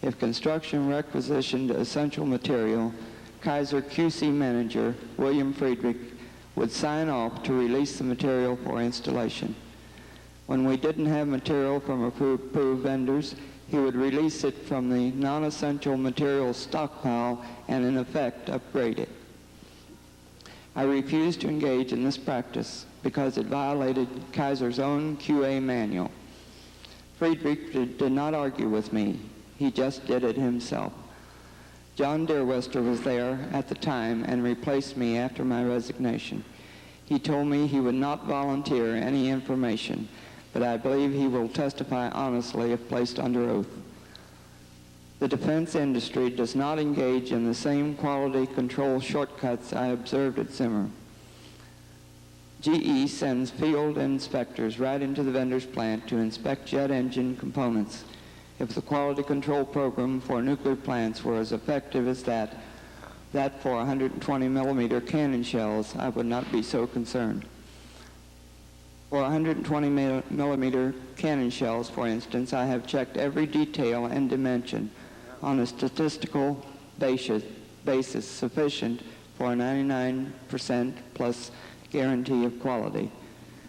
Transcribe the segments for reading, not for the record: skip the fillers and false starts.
If construction requisitioned essential material, Kaiser QC manager William Friedrich would sign off to release the material for installation. When we didn't have material from approved vendors, he would release it from the non-essential materials stockpile and in effect upgrade it. I refused to engage in this practice because it violated Kaiser's own QA manual. Friedrich did not argue with me. He just did it himself. John Deerwester was there at the time and replaced me after my resignation. He told me he would not volunteer any information, but I believe he will testify honestly if placed under oath. The defense industry does not engage in the same quality control shortcuts I observed at Zimmer. GE sends field inspectors right into the vendor's plant to inspect jet engine components. If the quality control program for nuclear plants were as effective as that for 120 millimeter cannon shells, I would not be so concerned. For 120 millimeter cannon shells, for instance, I have checked every detail and dimension on a statistical basis sufficient for a 99% plus guarantee of quality.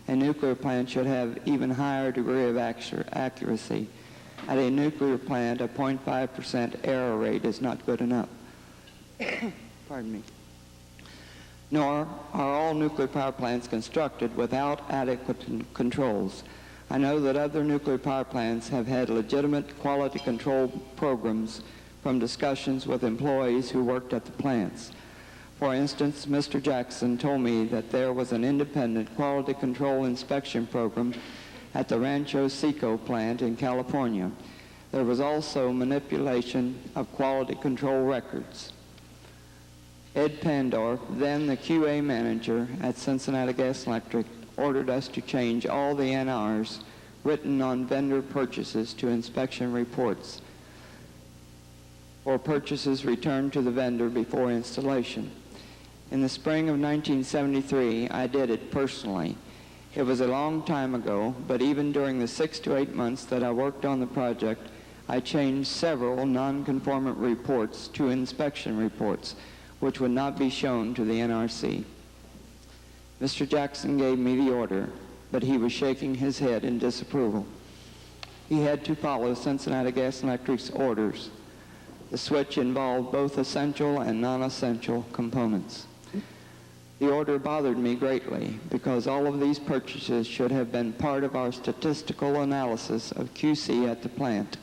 A nuclear plant should have even higher degree of accuracy. At a nuclear plant, a 0.5% error rate is not good enough. Pardon me. Nor are all nuclear power plants constructed without adequate controls. I know that other nuclear power plants have had legitimate quality control programs from discussions with employees who worked at the plants. For instance, Mr. Jackson told me that there was an independent quality control inspection program at the Rancho Seco plant in California. There was also manipulation of quality control records. Ed Pandorf, then the QA manager at Cincinnati Gas and Electric, ordered us to change all the NRs written on vendor purchases to inspection reports or purchases returned to the vendor before installation. In the spring of 1973, I did it personally. It was a long time ago, but even during the 6 to 8 months that I worked on the project, I changed several non-conformant reports to inspection reports, which would not be shown to the NRC. Mr. Jackson gave me the order, but he was shaking his head in disapproval. He had to follow Cincinnati Gas and Electric's orders. The switch involved both essential and non-essential components. The order bothered me greatly because all of these purchases should have been part of our statistical analysis of QC at the plant.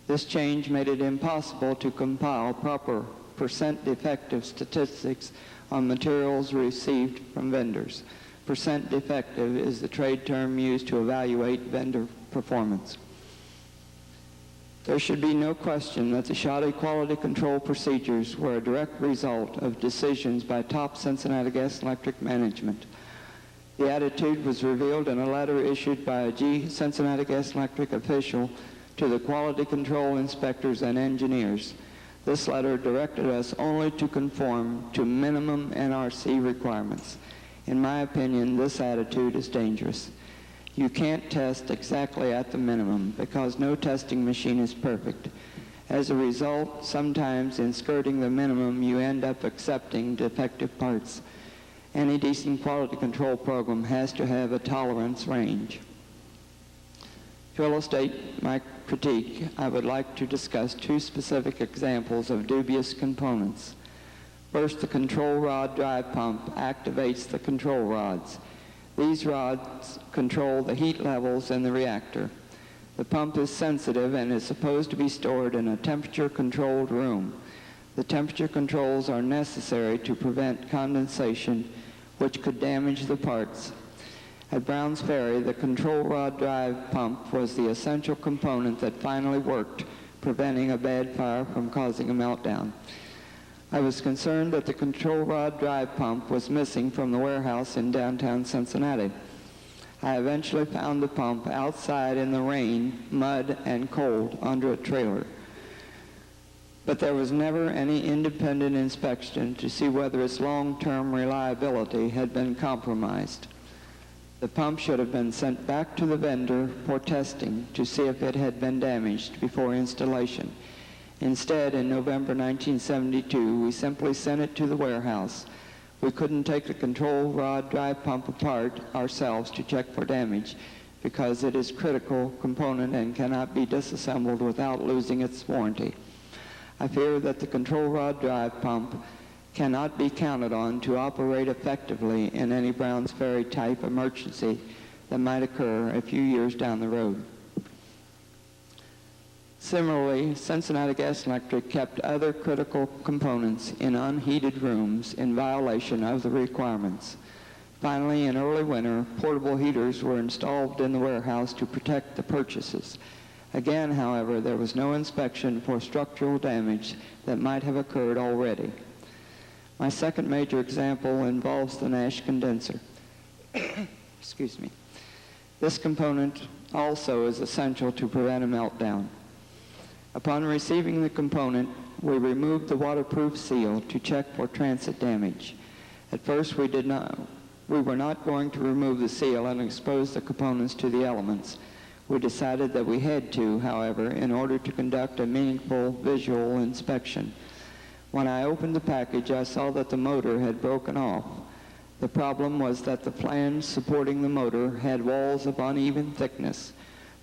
This change made it impossible to compile proper percent defective statistics on materials received from vendors. Percent defective is the trade term used to evaluate vendor performance. There should be no question that the shoddy quality control procedures were a direct result of decisions by top Cincinnati Gas and Electric management. The attitude was revealed in a letter issued by a Cincinnati Gas and Electric official to the quality control inspectors and engineers. This letter directed us only to conform to minimum NRC requirements. In my opinion, this attitude is dangerous. You can't test exactly at the minimum because no testing machine is perfect. As a result, sometimes in skirting the minimum, you end up accepting defective parts. Any decent quality control program has to have a tolerance range. To illustrate my critique, I would like to discuss 2 specific examples of dubious components. First, the control rod drive pump activates the control rods. These rods control the heat levels in the reactor. The pump is sensitive and is supposed to be stored in a temperature-controlled room. The temperature controls are necessary to prevent condensation, which could damage the parts. At Browns Ferry, the control rod drive pump was the essential component that finally worked, preventing a bad fire from causing a meltdown. I was concerned that the control rod drive pump was missing from the warehouse in downtown Cincinnati. I eventually found the pump outside in the rain, mud, and cold under a trailer. But there was never any independent inspection to see whether its long-term reliability had been compromised. The pump should have been sent back to the vendor for testing to see if it had been damaged before installation. Instead, in November 1972, we simply sent it to the warehouse. We couldn't take the control rod drive pump apart ourselves to check for damage because it is a critical component and cannot be disassembled without losing its warranty. I fear that the control rod drive pump cannot be counted on to operate effectively in any Browns Ferry type emergency that might occur a few years down the road. Similarly, Cincinnati Gas and Electric kept other critical components in unheated rooms in violation of the requirements. Finally, in early winter, portable heaters were installed in the warehouse to protect the purchases. Again, however, there was no inspection for structural damage that might have occurred already. My second major example involves the Nash condenser. Excuse me. This component also is essential to prevent a meltdown. Upon receiving the component, we removed the waterproof seal to check for transit damage. At first, we were not going to remove the seal and expose the components to the elements. We decided that we had to, however, in order to conduct a meaningful visual inspection. When I opened the package, I saw that the motor had broken off. The problem was that the flange supporting the motor had walls of uneven thickness.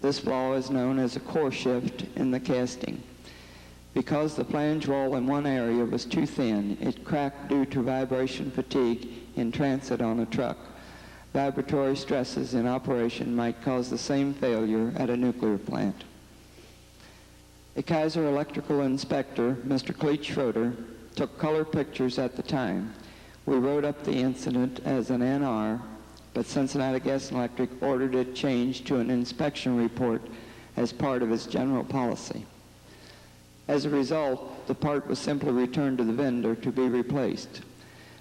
This flaw is known as a core shift in the casting. Because the flange wall in one area was too thin, it cracked due to vibration fatigue in transit on a truck. Vibratory stresses in operation might cause the same failure at a nuclear plant. A Kaiser electrical inspector, Mr. Cleet Schroeder, took color pictures at the time. We wrote up the incident as an NR, but Cincinnati Gas and Electric ordered it changed to an inspection report as part of its general policy. As a result, the part was simply returned to the vendor to be replaced.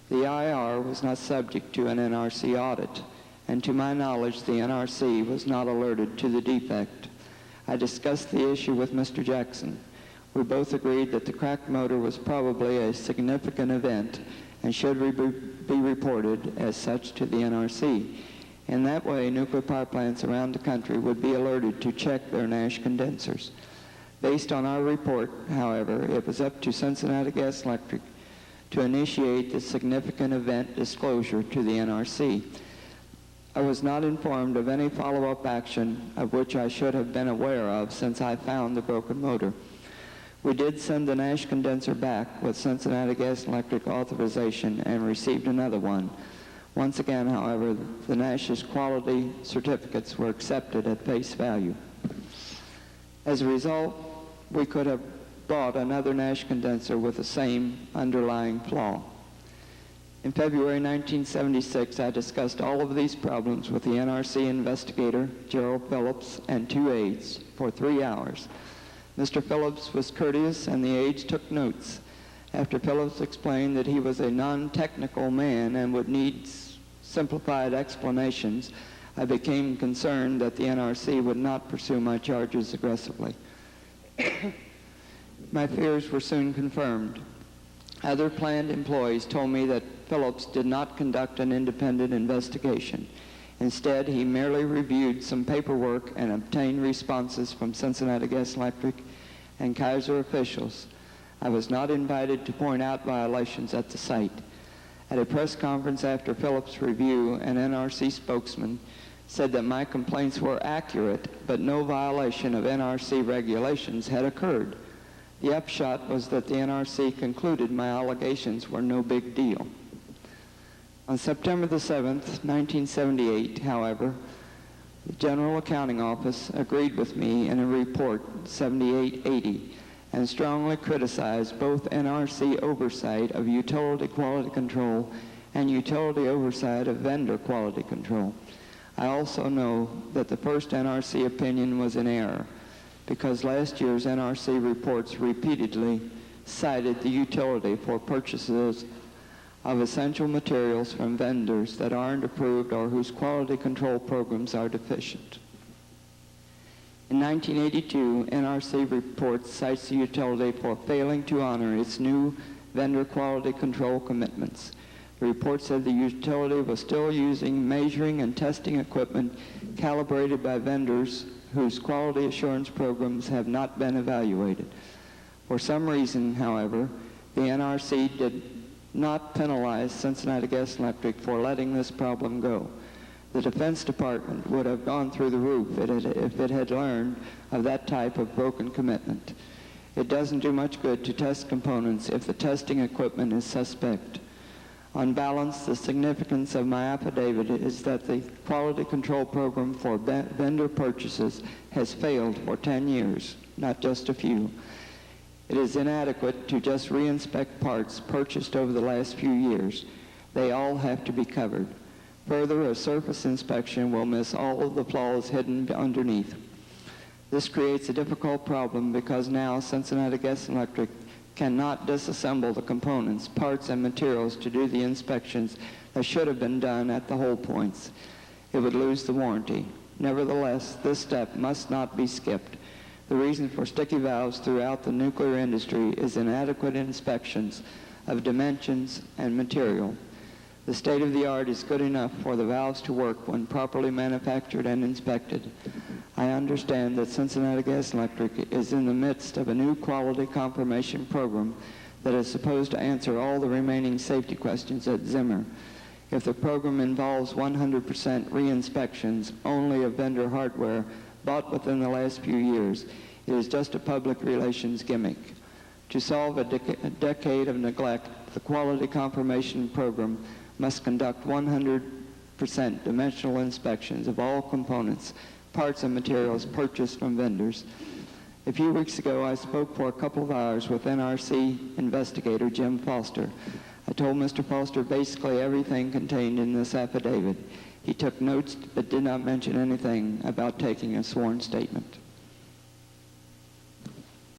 The IR was not subject to an NRC audit, and to my knowledge, the NRC was not alerted to the defect. I discussed the issue with Mr. Jackson. We both agreed that the cracked motor was probably a significant event and should be reported as such to the NRC. In that way, nuclear power plants around the country would be alerted to check their Nash condensers. Based on our report, however, it was up to Cincinnati Gas and Electric to initiate the significant event disclosure to the NRC. I was not informed of any follow-up action of which I should have been aware of since I found the broken motor. We did send the Nash condenser back with Cincinnati Gas and Electric authorization and received another one. Once again, however, the Nash's quality certificates were accepted at face value. As a result, we could have bought another Nash condenser with the same underlying flaw. In February 1976, I discussed all of these problems with the NRC investigator, Gerald Phillips, and two aides for 3 hours. Mr. Phillips was courteous, and the aides took notes. After Phillips explained that he was a non-technical man and would need simplified explanations, I became concerned that the NRC would not pursue my charges aggressively. My fears were soon confirmed. Other plant employees told me that Phillips did not conduct an independent investigation. Instead, he merely reviewed some paperwork and obtained responses from Cincinnati Gas and Electric and Kaiser officials. I was not invited to point out violations at the site. At a press conference after Phillips' review, an NRC spokesman said that my complaints were accurate, but no violation of NRC regulations had occurred. The upshot was that the NRC concluded my allegations were no big deal. On September the 7th, 1978, however, the General Accounting Office agreed with me in a report 7880 and strongly criticized both NRC oversight of utility quality control and utility oversight of vendor quality control. I also know that the first NRC opinion was in error because last year's NRC reports repeatedly cited the utility for purchases of essential materials from vendors that aren't approved or whose quality control programs are deficient. In 1982, NRC report cites the utility for failing to honor its new vendor quality control commitments. The report said the utility was still using measuring and testing equipment calibrated by vendors whose quality assurance programs have not been evaluated. For some reason, however, the NRC did not penalize Cincinnati Gas and Electric for letting this problem go. The Defense Department would have gone through the roof if it had learned of that type of broken commitment. It doesn't do much good to test components if the testing equipment is suspect. On balance, the significance of my affidavit is that the quality control program for vendor purchases has failed for 10 years, not just a few. It is inadequate to just re-inspect parts purchased over the last few years. They all have to be covered. Further, a surface inspection will miss all of the flaws hidden underneath. This creates a difficult problem because now Cincinnati Gas and Electric cannot disassemble the components, parts, and materials to do the inspections that should have been done at the hole points. It would lose the warranty. Nevertheless, this step must not be skipped. The reason for sticky valves throughout the nuclear industry is inadequate inspections of dimensions and material. The state of the art is good enough for the valves to work when properly manufactured and inspected. I understand that Cincinnati Gas and Electric is in the midst of a new quality confirmation program that is supposed to answer all the remaining safety questions at Zimmer. If the program involves 100% re-inspections only of vendor hardware bought within the last few years, it is just a public relations gimmick. To solve a decade of neglect, the quality confirmation program must conduct 100% dimensional inspections of all components, parts, and materials purchased from vendors. A few weeks ago, I spoke for a couple of hours with NRC investigator Jim Foster. I told Mr. Foster basically everything contained in this affidavit. He took notes but did not mention anything about taking a sworn statement.